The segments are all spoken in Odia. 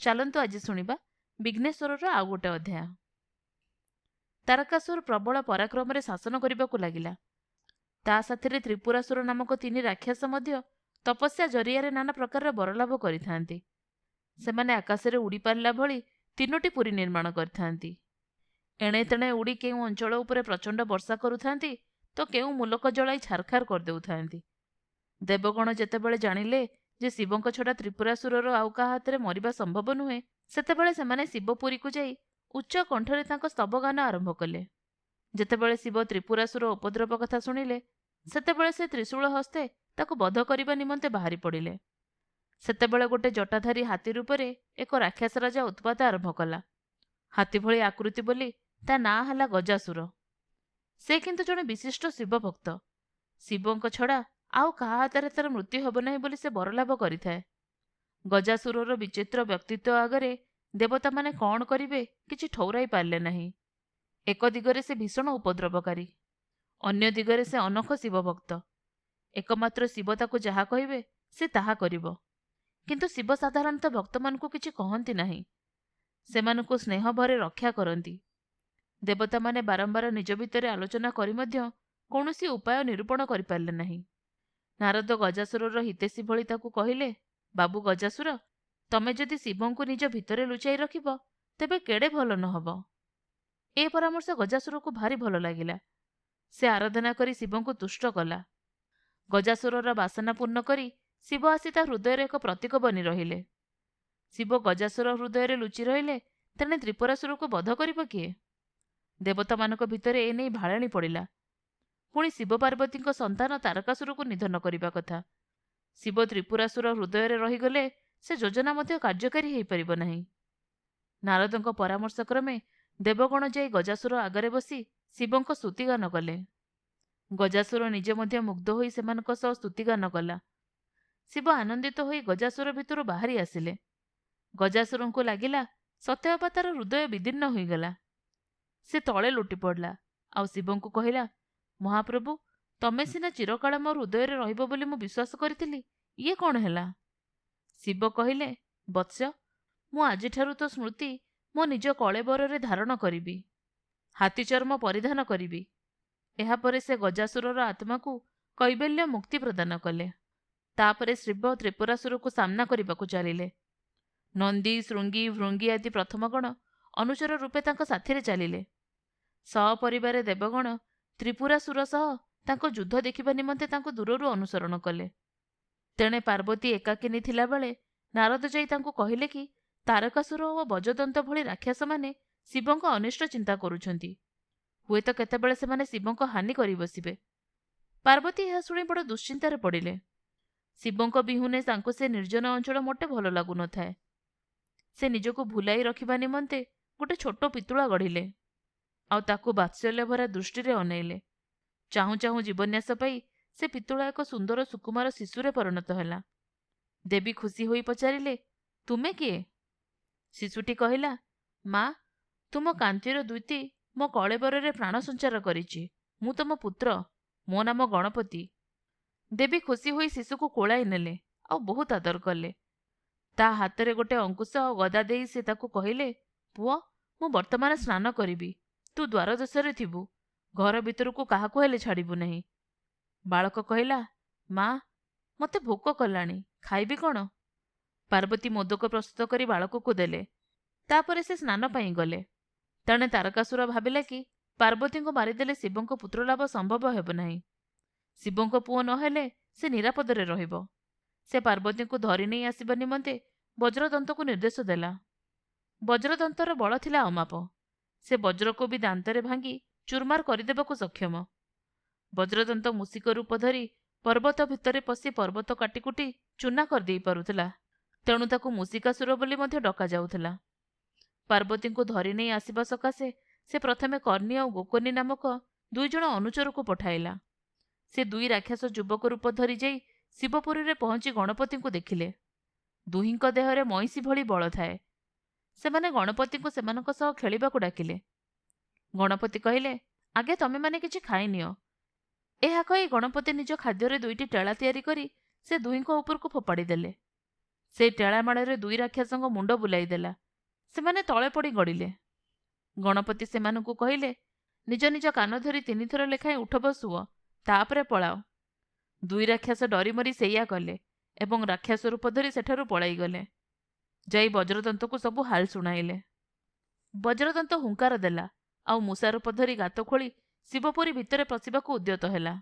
ଚାଲନ୍ତୁ ଆଜି ଶୁଣିବା ବିଘ୍ନେଶ୍ୱରର ଆଉ ଗୋଟେ ଅଧ୍ୟାୟ। ତାରକାସୁର ପ୍ରବଳ ପରାକ୍ରମରେ ଶାସନ କରିବାକୁ ଲାଗିଲା। ତା ସାଥିରେ ତ୍ରିପୁରାସୁର ନାମକ 3 ରାକ୍ଷସ ମଧ୍ୟ ତପସ୍ୟା ଜରିଆରେ ନାନା ପ୍ରକାରର ବରଲାଭ କରିଥାନ୍ତି। ସେମାନେ ଆକାଶରେ ଉଡ଼ିପାରିଲା ଭଳି 3ଟି ପୁରୀ ନିର୍ମାଣ କରିଥାନ୍ତି। ଏଣେ ତେଣେ ଉଡ଼ି କେଉଁ ଅଞ୍ଚଳ ଉପରେ ପ୍ରଚଣ୍ଡ ବର୍ଷା କରୁଥାନ୍ତି ତ କେଉଁ ମୁଲକ ଜଳାଇ ଛାରଖାର କରିଦେଉଥାନ୍ତି। ଦେବଗଣ ଯେତେବେଳେ ଜାଣିଲେ ଯେ ଶିବଙ୍କ ଛଡ଼ା ତ୍ରିପୁରାସୁରର ଆଉ କାହା ହାତରେ ମରିବା ସମ୍ଭବ ନୁହେଁ, ସେତେବେଳେ ସେମାନେ ଶିବପୁରୀକୁ ଯାଇ ଉଚ୍ଚ କଣ୍ଠରେ ତାଙ୍କ ସ୍ତବଗାନ ଆରମ୍ଭ କଲେ। ଯେତେବେଳେ ଶିବ ତ୍ରିପୁରାସୁର ଉପଦ୍ରବ କଥା ଶୁଣିଲେ, ସେତେବେଳେ ସେ ତ୍ରିଶୂଳ ହସ୍ତେ ତାକୁ ବଧ କରିବା ନିମନ୍ତେ ବାହାରି ପଡ଼ିଲେ। ସେତେବେଳେ ଗୋଟେ ଜଟାଧାରୀ ହାତୀ ରୂପରେ ଏକ ରାକ୍ଷସ ରାଜା ଉତ୍ପାତ ଆରମ୍ଭ କଲା। ହାତୀ ଭଳି ଆକୃତି ବୋଲି ତା ନାଁ ହେଲା ଗଜାସୁର। ସେ କିନ୍ତୁ ଜଣେ ବିଶିଷ୍ଟ ଶିବଭକ୍ତ। ଶିବଙ୍କ ଛଡ଼ା ଆଉ କାହା ହାତରେ ତାର ମୃତ୍ୟୁ ହେବ ନାହିଁ ବୋଲି ସେ ବରଲାଭ କରିଥାଏ। ଗଜାସୁରର ବିଚିତ୍ର ବ୍ୟକ୍ତିତ୍ୱ ଆଗରେ ଦେବତାମାନେ କ'ଣ କରିବେ କିଛି ଠଉରାଇ ପାରିଲେ ନାହିଁ। ଏକ ଦିଗରେ ସେ ଭୀଷଣ ଉପଦ୍ରବକାରୀ, ଅନ୍ୟ ଦିଗରେ ସେ ଅନଖ ଶିବଭକ୍ତ। ଏକମାତ୍ର ଶିବ ତାକୁ ଯାହା କହିବେ ସେ ତାହା କରିବ। କିନ୍ତୁ ଶିବ ସାଧାରଣତଃ ଭକ୍ତମାନଙ୍କୁ କିଛି କହନ୍ତି ନାହିଁ, ସେମାନଙ୍କୁ ସ୍ନେହ ଭରେ ରକ୍ଷା କରନ୍ତି। ଦେବତାମାନେ ବାରମ୍ବାର ନିଜ ଭିତରେ ଆଲୋଚନା କରି ମଧ୍ୟ କୌଣସି ଉପାୟ ନିରୂପଣ କରିପାରିଲେ ନାହିଁ। ନାରଦ ଗଜାସୁରର ହିତେଶୀ ଭଳି ତାକୁ କହିଲେ, ବାବୁ ଗଜାସୁର, ତମେ ଯଦି ଶିବଙ୍କୁ ନିଜ ଭିତରେ ଲୁଚାଇ ରଖିବ ତେବେ କେଡ଼େ ଭଲ ନ ହେବ। ଏ ପରାମର୍ଶ ଗଜାସୁରକୁ ଭାରି ଭଲ ଲାଗିଲା। ସେ ଆରାଧନା କରି ଶିବଙ୍କୁ ତୁଷ୍ଟ କଲା। ଗଜାସୁରର ବାସନା ପୂର୍ଣ୍ଣ କରି ଶିବ ଆସି ତା ହୃଦୟରେ ଏକ ପ୍ରତୀକ ବନି ରହିଲେ। ଶିବ ଗଜାସୁର ହୃଦୟରେ ଲୁଚି ରହିଲେ, ତେଣେ ତ୍ରିପୁରାସୁରକୁ ବଧ କରିବ କିଏ? ଦେବତାମାନଙ୍କ ଭିତରେ ଏ ନେଇ ଭାଳେଣି ପଡ଼ିଲା। ପୁଣି ଶିବ ପାର୍ବତୀଙ୍କ ସନ୍ତାନ ତାରକାସୁରକୁ ନିଧନ କରିବା କଥା। ଶିବ ତ୍ରିପୁରାସୁର ହୃଦୟରେ ରହିଗଲେ ସେ ଯୋଜନା ମଧ୍ୟ କାର୍ଯ୍ୟକାରୀ ହୋଇପାରିବ ନାହିଁ। ନାରଦଙ୍କ ପରାମର୍ଶ କ୍ରମେ ଦେବଗଣ ଯାଇ ଗଜାସୁର ଆଗରେ ବସି ଶିବଙ୍କ ସ୍ତୁତିଗାନ କଲେ। ଗଜାସୁର ନିଜେ ମଧ୍ୟ ମୁଗ୍ଧ ହୋଇ ସେମାନଙ୍କ ସହ ସ୍ତୁତିଗାନ କଲା। ଶିବ ଆନନ୍ଦିତ ହୋଇ ଗଜାସୁର ଭିତରୁ ବାହାରି ଆସିଲେ। ଗଜାସୁରଙ୍କୁ ଲାଗିଲା ସତେଅବା ତାର ହୃଦୟ ବିଦୀର୍ଣ୍ଣ ହୋଇଗଲା। ସେ ତଳେ ଲୋଟି ପଡ଼ିଲା ଆଉ ଶିବଙ୍କୁ କହିଲା, ମହାପ୍ରଭୁ, ତମେ ସିନା ଚିରକାଳ ମୋ ହୃଦୟରେ ରହିବ ବୋଲି ମୁଁ ବିଶ୍ୱାସ କରିଥିଲି, ଇଏ କ'ଣ ହେଲା? ଶିବ କହିଲେ, ବତ୍ସ, ମୁଁ ଆଜିଠାରୁ ତୋ ସ୍ମୃତି ମୋ ନିଜ କଳେବରରେ ଧାରଣ କରିବି, ହାତୀ ଚର୍ମ ପରିଧାନ କରିବି। ଏହାପରେ ସେ ଗଜାସୁରର ଆତ୍ମାକୁ କୈବଲ୍ୟ ମୁକ୍ତି ପ୍ରଦାନ କଲେ। ତାପରେ ଶିବ ତ୍ରିପୁରାସୁରକୁ ସାମ୍ନା କରିବାକୁ ଚାଲିଲେ। ନନ୍ଦୀ, ଶୃଙ୍ଗୀ, ଭୃଙ୍ଗୀ ଆଦି ପ୍ରଥମ ଗଣ ଅନୁଚର ରୂପେ ତାଙ୍କ ସାଥିରେ ଚାଲିଲେ। ସପରିବାରେ ଦେବଗଣ ତ୍ରିପୁରାସୁର ସହ ତାଙ୍କ ଯୁଦ୍ଧ ଦେଖିବା ନିମନ୍ତେ ତାଙ୍କୁ ଦୂରରୁ ଅନୁସରଣ କଲେ। ତେଣେ ପାର୍ବତୀ ଏକାକିନୀ ଥିଲାବେଳେ ନାରଦ ଯାଇ ତାଙ୍କୁ କହିଲେ କି ତାରକାସୁର ଓ ବଜଦନ୍ତ ଭଳି ରାକ୍ଷସମାନେ ଶିବଙ୍କ ଅନିଷ୍ଟ ଚିନ୍ତା କରୁଛନ୍ତି। ହୁଏତ କେତେବେଳେ ସେମାନେ ଶିବଙ୍କ ହାନି କରି ବସିବେ। ପାର୍ବତୀ ଏହା ଶୁଣି ବଡ଼ ଦୁଶ୍ଚିନ୍ତାରେ ପଡ଼ିଲେ। ଶିବଙ୍କ ବିହୁନେ ତାଙ୍କୁ ସେ ନିର୍ଜନ ଅଞ୍ଚଳ ମୋଟେ ଭଲ ଲାଗୁନଥାଏ। ସେ ନିଜକୁ ଭୁଲାଇ ରଖିବା ନିମନ୍ତେ ଗୋଟେ ଛୋଟ ପିତୁଳା ଗଢ଼ିଲେ ଆଉ ତାକୁ ବାତ୍ସଲ୍ୟଭରା ଦୃଷ୍ଟିରେ ଅନେଇଲେ। ଚାହୁଁ ଚାହୁଁ ଜୀବନ୍ୟାସ ପାଇ ସେ ପିତୁଳା ଏକ ସୁନ୍ଦର ସୁକୁମାର ଶିଶୁରେ ପରିଣତ ହେଲା। ଦେବୀ ଖୁସି ହୋଇ ପଚାରିଲେ, ତୁମେ କିଏ? ଶିଶୁଟି କହିଲା, ମା, ତୁମ କାନ୍ତିର ଦ୍ୟୁତି ମୋ କଳେବରରେ ପ୍ରାଣ ସଞ୍ଚାର କରିଛି। ମୁଁ ତମ ପୁତ୍ର, ମୋ ନାମ ଗଣପତି। ଦେବୀ ଖୁସି ହୋଇ ଶିଶୁକୁ କୋଳାଇ ନେଲେ ଆଉ ବହୁତ ଆଦର କଲେ। ତା ହାତରେ ଗୋଟେ ଅଙ୍କୁଶ ଆଉ ଗଦା ଦେଇ ସେ ତାକୁ କହିଲେ, ପୁଅ, ମୁଁ ବର୍ତ୍ତମାନ ସ୍ନାନ କରିବି। ତୁ ଦ୍ୱାରଦେଶରେ ଥିବୁ, ଘର ଭିତରକୁ କାହାକୁ ହେଲେ ଛାଡ଼ିବୁ ନାହିଁ। ବାଳକ କହିଲା, ମା, ମୋତେ ଭୋକ କଲାଣି, ଖାଇବି କ'ଣ? ପାର୍ବତୀ ମୋଦକ ପ୍ରସ୍ତୁତ କରି ବାଳକକୁ ଦେଲେ। ତାପରେ ସେ ସ୍ନାନ ପାଇଁ ଗଲେ। ତେଣେ ତାରକାସୁର ଭାବିଲା କି ପାର୍ବତୀଙ୍କୁ ମାରିଦେଲେ ଶିବଙ୍କ ପୁତ୍ରଲାଭ ସମ୍ଭବ ହେବ ନାହିଁ। ଶିବଙ୍କ ପୁଅ ନ ହେଲେ ସେ ନିରାପଦରେ ରହିବ। ସେ ପାର୍ବତୀଙ୍କୁ ଧରି ନେଇ ଆସିବା ନିମନ୍ତେ ବଜ୍ରଦନ୍ତକୁ ନିର୍ଦ୍ଦେଶ ଦେଲା। ବଜ୍ରଦନ୍ତର ବଳ ଥିଲା ଅମାପ। ସେ ବଜ୍ରକୁ ବି ଦାନ୍ତରେ ଭାଙ୍ଗି ଚୁରମାର କରିଦେବାକୁ ସକ୍ଷମ। ବଜ୍ରଦନ୍ତ ମୂଷିକ ରୂପ ଧରି ପର୍ବତ ଭିତରେ ପଶି ପର୍ବତ କାଟିକୁଟି ଚୂନା କରିଦେଇ ପାରୁଥିଲା। ତେଣୁ ତାକୁ ମୂଷିକାସୁର ବୋଲି ମଧ୍ୟ ଡକାଯାଉଥିଲା। ପାର୍ବତୀଙ୍କୁ ଧରି ନେଇ ଆସିବା ସକାଶେ ସେ ପ୍ରଥମେ କର୍ଣ୍ଣି ଆଉ ଗୋକର୍ଣ୍ଣି ନାମକ 2 ଜଣ ଅନୁଚରକୁ ପଠାଇଲା। ସେ 2 ରାକ୍ଷସ ଯୁବକ ରୂପ ଧରି ଯାଇ ଶିବପୁରୀରେ ପହଞ୍ଚି ଗଣପତିଙ୍କୁ ଦେଖିଲେ। ଦୁହିଁଙ୍କ ଦେହରେ ମଇଁଷି ଭଳି ବଳ ଥାଏ। ସେମାନେ ଗଣପତିଙ୍କୁ ସେମାନଙ୍କ ସହ ଖେଳିବାକୁ ଡାକିଲେ। ଗଣପତି କହିଲେ, ଆଗେ ତମେମାନେ କିଛି ଖାଇନିଅ। ଏହା କହି ଗଣପତି ନିଜ ଖାଦ୍ୟରେ 2ଟି ଟେଳା ତିଆରି କରି ସେ ଦୁହିଁଙ୍କ ଉପରକୁ ଫୋପାଡ଼ି ଦେଲେ। ସେ ଟେଳାମାଳରେ 2 ରାକ୍ଷସଙ୍କ ମୁଣ୍ଡ ବୁଲାଇ ଦେଲା। ସେମାନେ ତଳେ ପଡ଼ି ଗଡ଼ିଲେ। ଗଣପତି ସେମାନଙ୍କୁ କହିଲେ, ନିଜ ନିଜ କାନ ଧରି 3 ଥର ଲେଖାଏଁ ଉଠ ବସୁଅ, ତାପରେ ପଳାଅ। 2 ରାକ୍ଷସ ଡରିମରି ସେଇଆ କଲେ ଏବଂ ରାକ୍ଷସ ରୂପ ଧରି ସେଠାରୁ ପଳାଇଗଲେ। ଯାଇ ବଜ୍ରଦନ୍ତକୁ ସବୁ ହାଲ ଶୁଣାଇଲେ। ବଜ୍ରଦନ୍ତ ହୁଙ୍କାର ଦେଲା ଆଉ ମୂଷା ରୂପ ଧରି ଗାତ ଖୋଳି ଶିବପୁରୀ ଭିତରେ ପଶିବାକୁ ଉଦ୍ୟତ ହେଲା।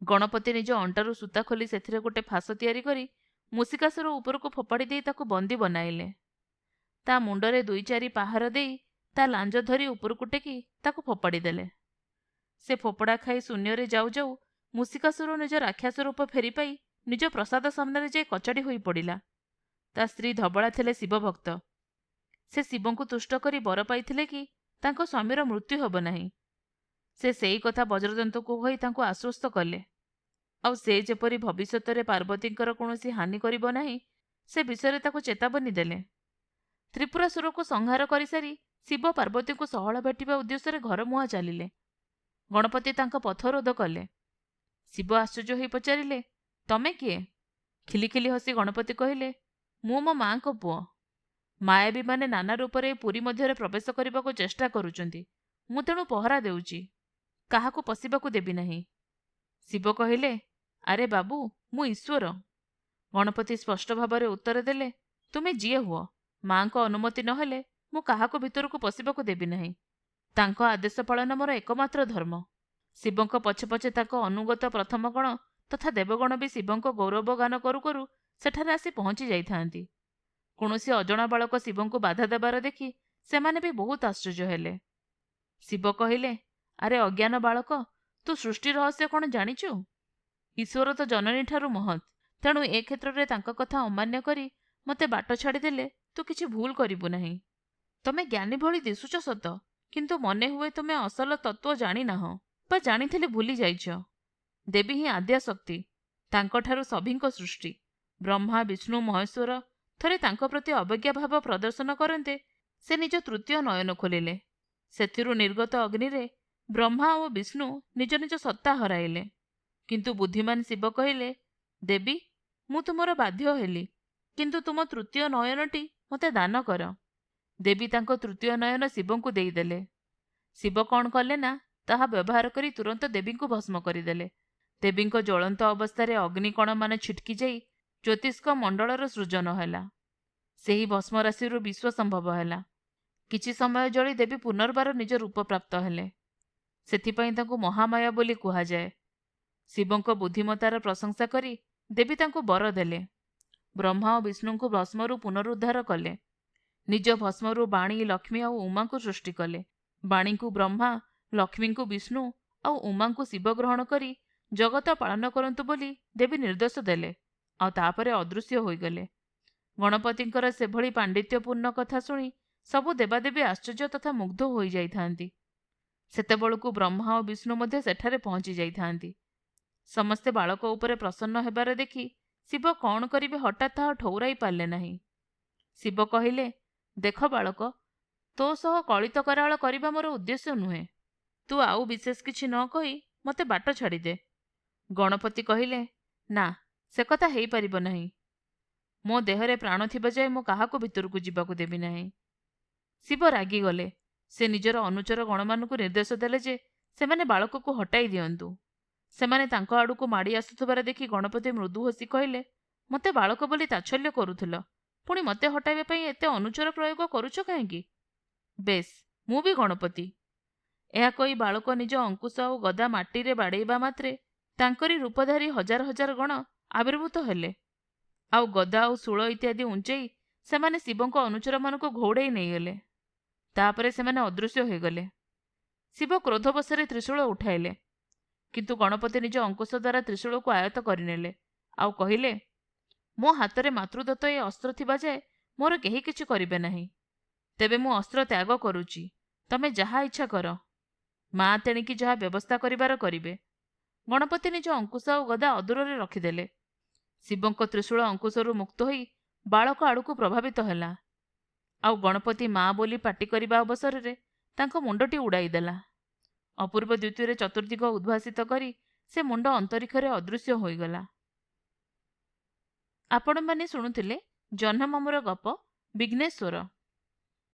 ଗଣପତି ନିଜ ଅଣ୍ଟାରୁ ସୂତା ଖୋଲି ସେଥିରେ ଗୋଟେ ଫାଶ ତିଆରି କରି ମୂଷିକାସୁର ଉପରକୁ ଫୋପାଡ଼ି ଦେଇ ତାକୁ ବନ୍ଦୀ ବନାଇଲେ। ତା ମୁଣ୍ଡରେ 2-4 ପାହାର ଦେଇ ତା ଲାଞ୍ଜ ଧରି ଉପରକୁ ଟେକି ତାକୁ ଫୋପାଡ଼ି ଦେଲେ। ସେ ଫୋପଡ଼ା ଖାଇ ଶୂନ୍ୟରେ ଯାଉ ଯାଉ ମୂଷିକାସୁର ନିଜ ରାକ୍ଷସ ରୂପ ଫେରି ପାଇ ନିଜ ପ୍ରସାଦ ସାମ୍ନାରେ ଯାଇ କଚାଡ଼ି ହୋଇ ପଡ଼ିଲା। ତା ସ୍ତ୍ରୀ ଧବଳା ଥିଲେ ଶିବଭକ୍ତ। ସେ ଶିବଙ୍କୁ ତୁଷ୍ଟ କରି ବର ପାଇଥିଲେ କି ତାଙ୍କ ସ୍ୱାମୀର ମୃତ୍ୟୁ ହେବ ନାହିଁ। ସେ ସେଇ କଥା ବଜ୍ରଦନ୍ତକୁ କହି ତାଙ୍କୁ ଆଶ୍ୱସ୍ତ କଲେ। ଆଉ ସେ ଯେପରି ଭବିଷ୍ୟତରେ ପାର୍ବତୀଙ୍କର କୌଣସି ହାନି କରିବ ନାହିଁ ସେ ବିଷୟରେ ତାକୁ ଚେତାବନୀ ଦେଲେ। ତ୍ରିପୁରାସୁରକୁ ସଂହାର କରିସାରି ଶିବ ପାର୍ବତୀଙ୍କୁ ସହଳ ଭେଟିବା ଉଦ୍ଦେଶ୍ୟରେ ଘରମୁହାଁ ଚାଲିଲେ। ଗଣପତି ତାଙ୍କ ପଥରୋଧ କଲେ। ଶିବ ଆଶ୍ଚର୍ଯ୍ୟ ହୋଇ ପଚାରିଲେ, ତମେ କିଏ? ଖିଲିଖିଲି ହସି ଗଣପତି କହିଲେ, ମୁଁ ମୋ ମାଙ୍କ ପୁଅ। ମାୟାବୀମାନେ ନାନା ରୂପରେ ପୁରୀ ମଧ୍ୟରେ ପ୍ରବେଶ କରିବାକୁ ଚେଷ୍ଟା କରୁଛନ୍ତି। ମୁଁ ତେଣୁ ପହରା ଦେଉଛି, କାହାକୁ ପଶିବାକୁ ଦେବି ନାହିଁ। ଶିବ କହିଲେ, ଆରେ ବାବୁ, ମୁଁ ଈଶ୍ୱର। ଗଣପତି ସ୍ପଷ୍ଟ ଭାବରେ ଉତ୍ତର ଦେଲେ, ତୁମେ ଯିଏ ହୁଅ, ମାଙ୍କ ଅନୁମତି ନହେଲେ ମୁଁ କାହାକୁ ଭିତରକୁ ପଶିବାକୁ ଦେବି ନାହିଁ। ତାଙ୍କ ଆଦେଶ ପାଳନ ମୋର ଏକମାତ୍ର ଧର୍ମ। ଶିବଙ୍କ ପଛେ ପଛେ ତାଙ୍କ ଅନୁଗତ ପ୍ରଥମଗଣ ତଥା ଦେବଗଣ ବି ଶିବଙ୍କ ଗୌରବ ଗାନ କରୁ କରୁ ସେଠାରେ ଆସି ପହଞ୍ଚି ଯାଇଥାନ୍ତି। କୌଣସି ଅଜଣା ବାଳକ ଶିବଙ୍କୁ ବାଧା ଦେବାର ଦେଖି ସେମାନେ ବି ବହୁତ ଆଶ୍ଚର୍ଯ୍ୟ ହେଲେ। ଶିବ କହିଲେ, ଆରେ ଅଜ୍ଞାନ ବାଳକ, ତୁ ସୃଷ୍ଟି ରହସ୍ୟ କ'ଣ ଜାଣିଛୁ? ଈଶ୍ୱର ତ ଜନନୀଠାରୁ ମହତ୍, ତେଣୁ ଏ କ୍ଷେତ୍ରରେ ତାଙ୍କ କଥା ଅମାନ୍ୟ କରି ମୋତେ ବାଟ ଛାଡ଼ିଦେଲେ ତୁ କିଛି ଭୁଲ କରିବୁ ନାହିଁ। ତମେ ଜ୍ଞାନୀ ଭଳି ଦିଶୁଛ ସତ, କିନ୍ତୁ ମନେ ହୁଏ ତୁମେ ଅସଲ ତତ୍ତ୍ୱ ଜାଣିନାହଁ ବା ଜାଣିଥିଲେ ଭୁଲି ଯାଇଛ। ଦେବୀ ହିଁ ଆଦ୍ୟାଶକ୍ତି, ତାଙ୍କଠାରୁ ସଭିଙ୍କ ସୃଷ୍ଟି। ବ୍ରହ୍ମା, ବିଷ୍ଣୁ, ମହେଶ୍ୱର ଥରେ ତାଙ୍କ ପ୍ରତି ଅବଜ୍ଞା ଭାବ ପ୍ରଦର୍ଶନ କରନ୍ତେ ସେ ନିଜ ତୃତୀୟ ନୟନ ଖୋଲିଲେ। ସେଥିରୁ ନିର୍ଗତ ଅଗ୍ନିରେ ବ୍ରହ୍ମା ଓ ବିଷ୍ଣୁ ନିଜ ନିଜ ସତ୍ତା ହରାଇଲେ। କିନ୍ତୁ ବୁଦ୍ଧିମାନ ଶିବ କହିଲେ, ଦେବୀ, ମୁଁ ତୁମର ବାଧ୍ୟ ହେଲି, କିନ୍ତୁ ତୁମ ତୃତୀୟ ନୟନଟି ମୋତେ ଦାନ କର। ଦେବୀ ତାଙ୍କ ତୃତୀୟ ନୟନ ଶିବଙ୍କୁ ଦେଇଦେଲେ। ଶିବ କ'ଣ କଲେ ନା ତାହା ବ୍ୟବହାର କରି ତୁରନ୍ତ ଦେବୀଙ୍କୁ ଭସ୍ମ କରିଦେଲେ। ଦେବୀଙ୍କ ଜ୍ୱଳନ୍ତ ଅବସ୍ଥାରେ ଅଗ୍ନିକଣମାନ ଛିଟକି ଯାଇ ଜ୍ୟୋତିଷ୍କ ମଣ୍ଡଳର ସୃଜନ ହେଲା। ସେହି ଭସ୍ମ ରାଶିରୁ ବିଶ୍ୱ ସମ୍ଭବ ହେଲା। କିଛି ସମୟ ଜଳି ଦେବୀ ପୁନର୍ବାର ନିଜ ରୂପ ପ୍ରାପ୍ତ ହେଲେ। ସେଥିପାଇଁ ତାଙ୍କୁ ମହାମାୟା ବୋଲି କୁହାଯାଏ। ଶିବଙ୍କ ବୁଦ୍ଧିମତାର ପ୍ରଶଂସା କରି ଦେବୀ ତାଙ୍କୁ ବର ଦେଲେ। ବ୍ରହ୍ମା ଓ ବିଷ୍ଣୁଙ୍କୁ ଭସ୍ମରୁ ପୁନରୁଦ୍ଧାର କଲେ। ନିଜ ଭସ୍ମରୁ ବାଣୀ, ଲକ୍ଷ୍ମୀ ଆଉ ଉମାଙ୍କୁ ସୃଷ୍ଟି କଲେ। ବାଣୀଙ୍କୁ ବ୍ରହ୍ମା, ଲକ୍ଷ୍ମୀଙ୍କୁ ବିଷ୍ଣୁ ଆଉ ଉମାଙ୍କୁ ଶିବ ଗ୍ରହଣ କରି ଜଗତ ପାଳନ କରନ୍ତୁ ବୋଲି ଦେବୀ ନିର୍ଦ୍ଦେଶ ଦେଲେ ଆଉ ତାପରେ ଅଦୃଶ୍ୟ ହୋଇଗଲେ। ଗଣପତିଙ୍କର ସେଭଳି ପାଣ୍ଡିତ୍ୟପୂର୍ଣ୍ଣ କଥା ଶୁଣି ସବୁ ଦେବାଦେବୀ ଆଶ୍ଚର୍ଯ୍ୟ ତଥା ମୁଗ୍ଧ ହୋଇଯାଇଥାନ୍ତି। ସେତେବେଳକୁ ବ୍ରହ୍ମା ଓ ବିଷ୍ଣୁ ମଧ୍ୟ ସେଠାରେ ପହଞ୍ଚି ଯାଇଥାନ୍ତି। ସମସ୍ତେ ବାଳକ ଉପରେ ପ୍ରସନ୍ନ ହେବାର ଦେଖି ଶିବ କ'ଣ କରିବେ ହଠାତ୍ ତାହା ଠଉରାଇ ପାରିଲେ ନାହିଁ। ଶିବ କହିଲେ, ଦେଖ ବାଳକ, ତୋ ସହ କଳିତ କରାଳ କରିବା ମୋର ଉଦ୍ଦେଶ୍ୟ ନୁହେଁ। ତୁ ଆଉ ବିଶେଷ କିଛି ନ କହି ମୋତେ ବାଟ ଛାଡ଼ିଦେ। ଗଣପତି କହିଲେ, ନା, ସେ କଥା ହେଇପାରିବ ନାହିଁ। ମୋ ଦେହରେ ପ୍ରାଣ ଥିବା ଯାଏ ମୁଁ କାହାକୁ ଭିତରକୁ ଯିବାକୁ ଦେବି ନାହିଁ। ଶିବ ରାଗିଗଲେ। ସେ ନିଜର ଅନୁଚର ଗଣମାନଙ୍କୁ ନିର୍ଦ୍ଦେଶ ଦେଲେ ଯେ ସେମାନେ ବାଳକକୁ ହଟାଇ ଦିଅନ୍ତୁ। ସେମାନେ ତାଙ୍କ ଆଡ଼କୁ ମାଡ଼ି ଆସୁଥିବାର ଦେଖି ଗଣପତି ମୃଦୁ ହସି କହିଲେ, ମୋତେ ବାଳକ ବୋଲି ତାଚ୍ଛଲ୍ୟ କରୁଥିଲ, ପୁଣି ମୋତେ ହଟାଇବା ପାଇଁ ଏତେ ଅନୁଚର ପ୍ରୟୋଗ କରୁଛ କାହିଁକି? ବେଶ୍, ମୁଁ ବି ଗଣପତି। ଏହା କହି ବାଳକ ନିଜ ଅଙ୍କୁଶ ଆଉ ଗଦା ମାଟିରେ ବାଡ଼େଇବା ମାତ୍ରେ ତାଙ୍କରି ରୂପଧାରୀ ହଜାର ହଜାର ଗଣ ଆବିର୍ଭୂତ ହେଲେ ଆଉ ଗଦା ଆଉ ଶୂଳ ଇତ୍ୟାଦି ଉଞ୍ଚେଇ ସେମାନେ ଶିବଙ୍କ ଅନୁଚରମାନଙ୍କୁ ଘଉଡ଼େଇ ନେଇଗଲେ। ତାପରେ ସେମାନେ ଅଦୃଶ୍ୟ ହୋଇଗଲେ। ଶିବ କ୍ରୋଧବଶରେ ତ୍ରିଶୂଳ ଉଠାଇଲେ, କିନ୍ତୁ ଗଣପତି ନିଜ ଅଙ୍କୁଶ ଦ୍ୱାରା ତ୍ରିଶୂଳକୁ ଆୟତ୍ତ କରିନେଲେ ଆଉ କହିଲେ, ମୋ ହାତରେ ମାତୃଦତ୍ତ ଏ ଅସ୍ତ୍ର ଥିବା ଯାଏ ମୋର କେହି କିଛି କରିବେ ନାହିଁ। ତେବେ ମୁଁ ଅସ୍ତ୍ର ତ୍ୟାଗ କରୁଛି, ତମେ ଯାହା ଇଚ୍ଛା କର। ମା ତେଣିକି ଯାହା ବ୍ୟବସ୍ଥା କରିବାର କରିବେ। ଗଣପତି ନିଜ ଅଙ୍କୁଶ ଆଉ ଗଦା ଅଦୂରରେ ରଖିଦେଲେ। ଶିବଙ୍କ ତ୍ରିଶୂଳ ଅଙ୍କୁଶରୁ ମୁକ୍ତ ହୋଇ ବାଳକ ଆଡ଼କୁ ପ୍ରଭାବିତ ହେଲା ଆଉ ଗଣପତି ମା ବୋଲି ପାଟି କରିବା ଅବସରରେ ତାଙ୍କ ମୁଣ୍ଡଟି ଉଡ଼ାଇଦେଲା। ଅପୂର୍ବ ଦ୍ୱିତୀୟରେ ଚତୁର୍ଦ୍ଦିଗ ଉଦ୍ଭାସିତ କରି ସେ ମୁଣ୍ଡ ଅନ୍ତରିକ୍ଷରେ ଅଦୃଶ୍ୟ ହୋଇଗଲା। ଆପଣମାନେ ଶୁଣୁଥିଲେ ଜହ୍ନମାମୁଁର ଗପ ବିଘ୍ନେଶ୍ୱର।